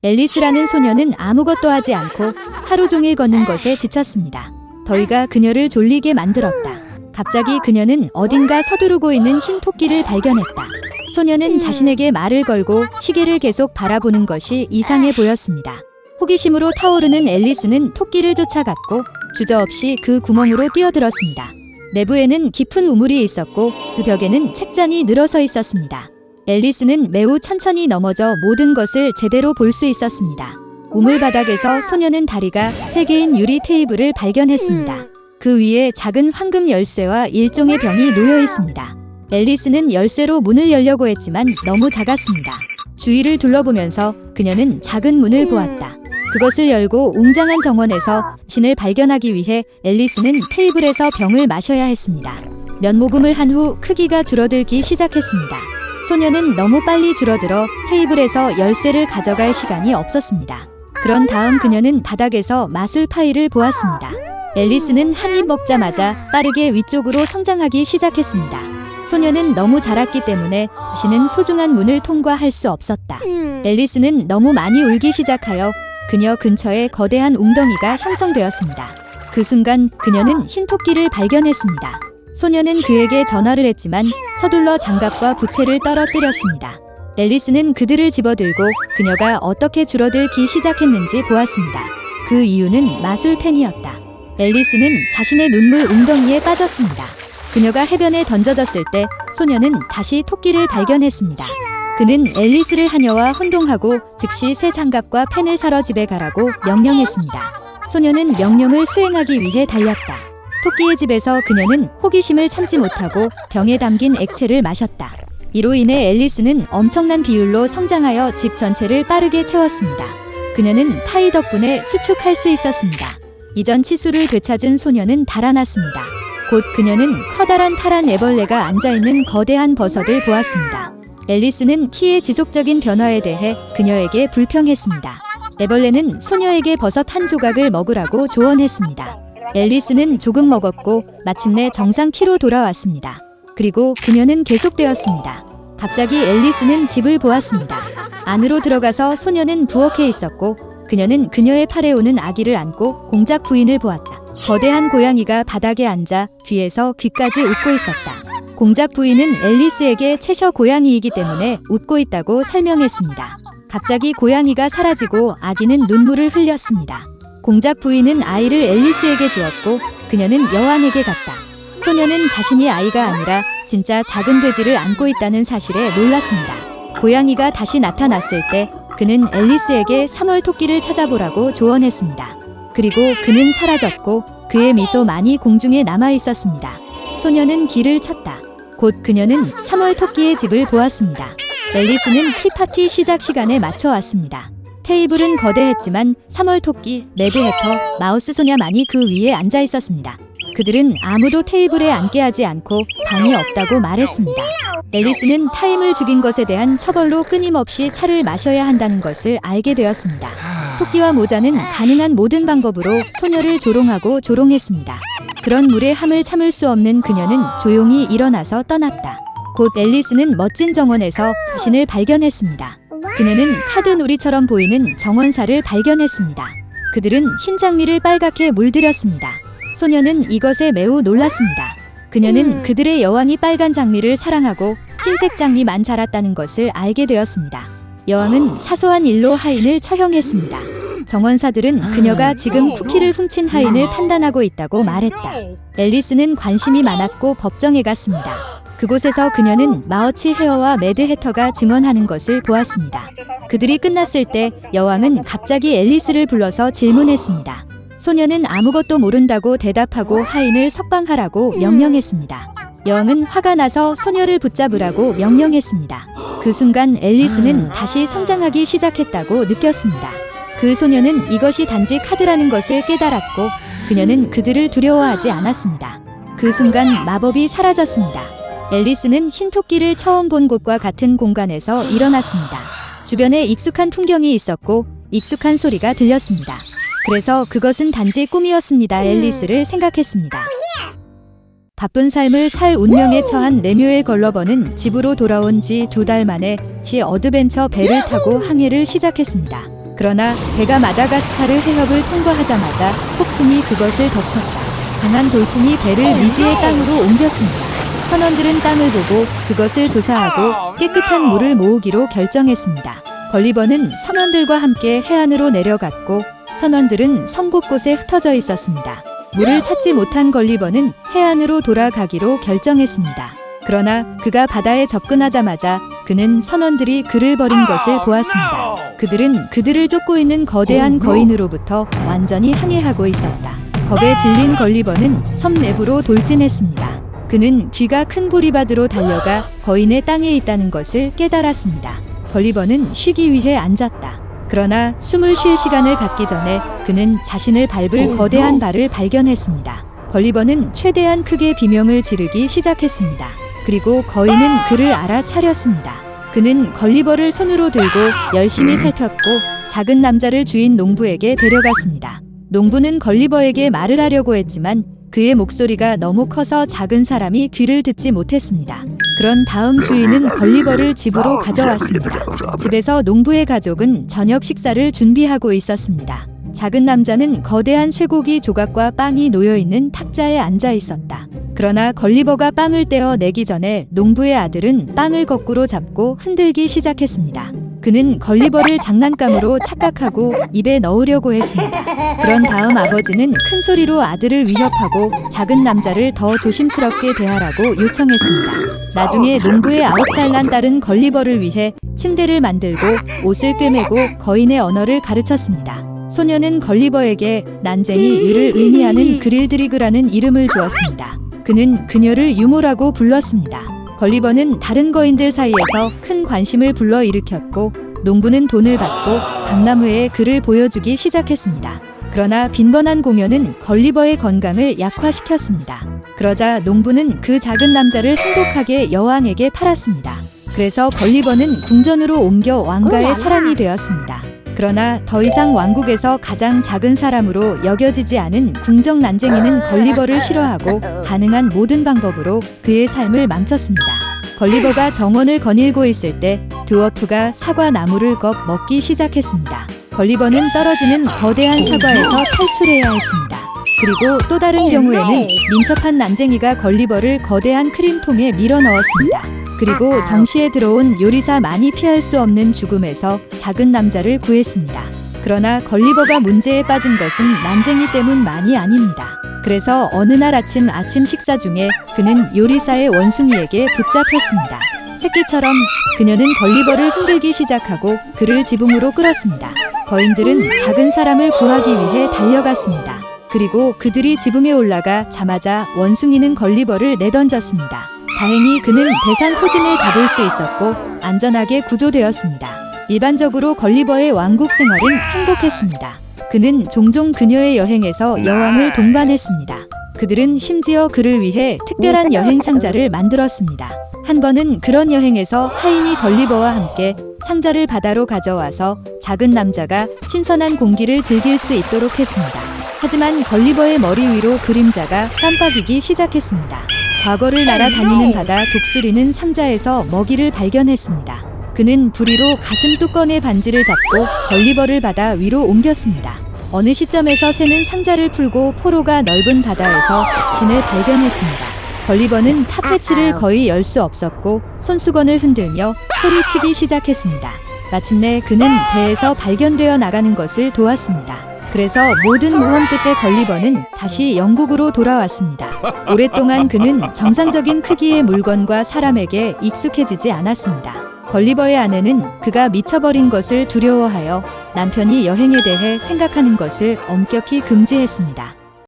앨리스라는 소녀는 아무것도 하지 않고 하루 종일 걷는 것에 지쳤습니다. 더위가 그녀를 졸리게 만들었다. 갑자기 그녀는 어딘가 서두르고 있는 흰 토끼를 발견했다. 소녀는 자신에게 말을 걸고 시계를 계속 바라보는 것이 이상해 보였습니다. 호기심으로 타오르는 앨리스는 토끼를 쫓아갔고 주저없이 그 구멍으로 뛰어들었습니다. 내부에는 깊은 우물이 있었고 그 벽에는 책잔이 늘어서 있었습니다. 앨리스는 매우 천천히 넘어져 모든 것을 제대로 볼 수 있었습니다. 우물 바닥에서 소녀는 다리가 3개인 유리 테이블을 발견했습니다. 그 위에 작은 황금 열쇠와 일종의 병이 놓여 있습니다. 앨리스는 열쇠로 문을 열려고 했지만 너무 작았습니다. 주위를 둘러보면서 그녀는 작은 문을 보았다. 그것을 열고 웅장한 정원에서 신을 발견하기 위해 앨리스는 테이블에서 병을 마셔야 했습니다. 몇 모금을 한 후 크기가 줄어들기 시작했습니다. 소녀는 너무 빨리 줄어들어 테이블에서 열쇠를 가져갈 시간이 없었습니다. 그런 다음 그녀는 바닥에서 마술 파이를 보았습니다. 앨리스는 한 입 먹자마자 빠르게 위쪽으로 성장하기 시작했습니다. 소녀는 너무 자랐기 때문에 다시는 소중한 문을 통과할 수 없었다. 앨리스는 너무 많이 울기 시작하여 그녀 근처에 거대한 웅덩이가 형성되었습니다. 그 순간 그녀는 흰 토끼를 발견했습니다. 소녀는 그에게 전화를 했지만 서둘러 장갑과 부채를 떨어뜨렸습니다. 앨리스는 그들을 집어들고 그녀가 어떻게 줄어들기 시작했는지 보았습니다. 그 이유는 마술펜이었다. 앨리스는 자신의 눈물 웅덩이에 빠졌습니다. 그녀가 해변에 던져졌을 때 소녀는 다시 토끼를 발견했습니다. 그는 앨리스를 하녀와 혼동하고 즉시 새 장갑과 펜을 사러 집에 가라고 명령했습니다. 소녀는 명령을 수행하기 위해 달렸다. 토끼의 집에서 그녀는 호기심을 참지 못하고 병에 담긴 액체를 마셨다. 이로 인해 앨리스는 엄청난 비율로 성장하여 집 전체를 빠르게 채웠습니다. 그녀는 파이 덕분에 수축할 수 있었습니다. 이전 치수를 되찾은 소녀는 달아났습니다. 곧 그녀는 커다란 파란 애벌레가 앉아있는 거대한 버섯을 보았습니다. 앨리스는 키의 지속적인 변화에 대해 그녀에게 불평했습니다. 애벌레는 소녀에게 버섯 한 조각을 먹으라고 조언했습니다. 앨리스는 조금 먹었고 마침내 정상 키로 돌아왔습니다. 그리고 그녀는 계속되었습니다. 갑자기 앨리스는 집을 보았습니다. 안으로 들어가서 소녀는 부엌에 있었고 그녀는 그녀의 팔에 오는 아기를 안고 공작 부인을 보았다. 거대한 고양이가 바닥에 앉아 귀에서 귀까지 웃고 있었다. 공작 부인은 앨리스에게 채셔 고양이이기 때문에 웃고 있다고 설명했습니다. 갑자기 고양이가 사라지고 아기는 눈물을 흘렸습니다. 공작 부인은 아이를 앨리스에게 주었고 그녀는 여왕에게 갔다. 소녀는 자신이 아이가 아니라 진짜 작은 돼지를 안고 있다는 사실에 놀랐습니다. 고양이가 다시 나타났을 때 그는 앨리스에게 3월 토끼를 찾아보라고 조언했습니다. 그리고 그는 사라졌고 그의 미소만이 공중에 남아 있었습니다. 소녀는 길을 찾다. 곧 그녀는 3월 토끼의 집을 보았습니다. 앨리스는 티파티 시작 시간에 맞춰 왔습니다. 테이블은 거대했지만 3월 토끼, 매드해터, 마우스 소냐만이 그 위에 앉아 있었습니다. 그들은 아무도 테이블에 앉게 하지 않고 방이 없다고 말했습니다. 앨리스는 타임을 죽인 것에 대한 처벌로 끊임없이 차를 마셔야 한다는 것을 알게 되었습니다. 토끼와 모자는 가능한 모든 방법으로 소녀를 조롱하고 조롱했습니다. 그런 물의 함을 참을 수 없는 그녀는 조용히 일어나서 떠났다. 곧 앨리스는 멋진 정원에서 자신을 발견했습니다. 그녀는 카드 놀이처럼 보이는 정원사를 발견했습니다. 그들은 흰 장미를 빨갛게 물들였습니다. 소녀는 이것에 매우 놀랐습니다. 그녀는 그들의 여왕이 빨간 장미를 사랑하고 흰색 장미만 자랐다는 것을 알게 되었습니다. 여왕은 사소한 일로 하인을 처형했습니다. 정원사들은 그녀가 지금 쿠키를 훔친 하인을 판단하고 있다고 말했다. 앨리스는 관심이 많았고 법정에 갔습니다. 그곳에서 그녀는 마어치 헤어와 매드해터가 증언하는 것을 보았습니다. 그들이 끝났을 때 여왕은 갑자기 앨리스를 불러서 질문했습니다. 소녀는 아무것도 모른다고 대답하고 하인을 석방하라고 명령했습니다. 여왕은 화가 나서 소녀를 붙잡으라고 명령했습니다. 그 순간 앨리스는 다시 성장하기 시작했다고 느꼈습니다. 그 소녀는 이것이 단지 카드라는 것을 깨달았고 그녀는 그들을 두려워하지 않았습니다. 그 순간 마법이 사라졌습니다. 앨리스는 흰 토끼를 처음 본 곳과 같은 공간에서 일어났습니다. 주변에 익숙한 풍경이 있었고 익숙한 소리가 들렸습니다. 그래서 그것은 단지 꿈이었습니다. 앨리스를 생각했습니다. 바쁜 삶을 살 운명에 처한 레뮤엘 걸러버는 집으로 돌아온 지 2달 만에 시 어드벤처 배를 타고 항해를 시작했습니다. 그러나 배가 마다가스카르 해협을 통과하자마자 폭풍이 그것을 덮쳤다. 강한 돌풍이 배를 미지의 땅으로 옮겼습니다. 선원들은 땅을 보고 그것을 조사하고 깨끗한 물을 모으기로 결정했습니다. 걸리버는 선원들과 함께 해안으로 내려갔고 선원들은 섬 곳곳에 흩어져 있었습니다. 물을 찾지 못한 걸리버는 해안으로 돌아가기로 결정했습니다. 그러나 그가 바다에 접근하자마자 그는 선원들이 그를 버린 것을 보았습니다. 그들은 그들을 쫓고 있는 거대한 거인으로부터 완전히 항해하고 있었다. 겁에 질린 걸리버는 섬 내부로 돌진했습니다. 그는 귀가 큰 보리밭으로 달려가 거인의 땅에 있다는 것을 깨달았습니다. 걸리버는 쉬기 위해 앉았다. 그러나 숨을 쉴 시간을 갖기 전에 그는 자신을 밟을 거대한 발을 발견했습니다. 걸리버는 최대한 크게 비명을 지르기 시작했습니다. 그리고 거인은 그를 알아차렸습니다. 그는 걸리버를 손으로 들고 열심히 살폈고 작은 남자를 주인 농부에게 데려갔습니다. 농부는 걸리버에게 말을 하려고 했지만 그의 목소리가 너무 커서 작은 사람이 귀를 듣지 못했습니다. 그런 다음 주인은 걸리버를 집으로 가져왔습니다. 집에서 농부의 가족은 저녁 식사를 준비하고 있었습니다. 작은 남자는 거대한 쇠고기 조각과 빵이 놓여있는 탁자에 앉아 있었다. 그러나 걸리버가 빵을 떼어 내기 전에 농부의 아들은 빵을 거꾸로 잡고 흔들기 시작했습니다. 그는 걸리버를 장난감으로 착각하고 입에 넣으려고 했습니다. 그런 다음 아버지는 큰 소리로 아들을 위협하고 작은 남자를 더 조심스럽게 대하라고 요청했습니다. 나중에 농부의 9살 난 딸은 걸리버를 위해 침대를 만들고 옷을 꿰매고 거인의 언어를 가르쳤습니다. 소녀는 걸리버에게 난쟁이 위를 의미하는 그릴드리그라는 이름을 주었습니다. 그는 그녀를 유모라고 불렀습니다. 걸리버는 다른 거인들 사이에서 큰 관심을 불러일으켰고 농부는 돈을 받고 박람회에 그를 보여주기 시작했습니다. 그러나 빈번한 공연은 걸리버의 건강을 약화시켰습니다. 그러자 농부는 그 작은 남자를 행복하게 여왕에게 팔았습니다. 그래서 걸리버는 궁전으로 옮겨 왕가의 사랑이 되었습니다. 그러나 더 이상 왕국에서 가장 작은 사람으로 여겨지지 않은 궁정 난쟁이는 걸리버를 싫어하고 가능한 모든 방법으로 그의 삶을 망쳤습니다. 걸리버가 정원을 거닐고 있을 때 드워프가 사과 나무를 먹기 시작했습니다. 걸리버는 떨어지는 거대한 사과에서 탈출해야 했습니다. 그리고 또 다른 경우에는 민첩한 난쟁이가 걸리버를 거대한 크림통에 밀어 넣었습니다. 그리고 정시에 들어온 요리사 많이 피할 수 없는 죽음에서 작은 남자를 구했습니다. 그러나 걸리버가 문제에 빠진 것은 난쟁이 때문만이 아닙니다. 그래서 어느 날 아침 식사 중에 그는 요리사의 원숭이에게 붙잡혔습니다. 새끼처럼 그녀는 걸리버를 흔들기 시작하고 그를 지붕으로 끌었습니다. 거인들은 작은 사람을 구하기 위해 달려갔습니다. 그리고 그들이 지붕에 올라가 자마자 원숭이는 걸리버를 내던졌습니다. 다행히 그는 대상포진을 잡을 수 있었고 안전하게 구조되었습니다. 일반적으로 걸리버의 왕국 생활은 행복했습니다. 그는 종종 그녀의 여행에서 여왕을 동반했습니다. 그들은 심지어 그를 위해 특별한 여행 상자를 만들었습니다. 한 번은 그런 여행에서 하인이 걸리버와 함께 상자를 바다로 가져와서 작은 남자가 신선한 공기를 즐길 수 있도록 했습니다. 하지만 걸리버의 머리 위로 그림자가 깜빡이기 시작했습니다. 과거를 날아다니는 바다 독수리는 상자에서 먹이를 발견했습니다. 그는 부리로 가슴 뚜껑의 반지를 잡고 걸리버를 바다 위로 옮겼습니다. 어느 시점에서 새는 상자를 풀고 포로가 넓은 바다에서 진을 발견했습니다. 걸리버는 탑패치를 거의 열 수 없었고 손수건을 흔들며 소리치기 시작했습니다. 마침내 그는 배에서 발견되어 나가는 것을 도왔습니다. 그래서 모든 모험 끝에 걸리버는 다시 영국으로 돌아왔습니다. 오랫동안 그는 정상적인 크기의 물건과 사람에게 익숙해지지 않았습니다. 걸리버의 아내는 그가 미쳐버린 것을 두려워하여 남편이 여행에 대해 생각하는 것을 엄격히 금지했습니다.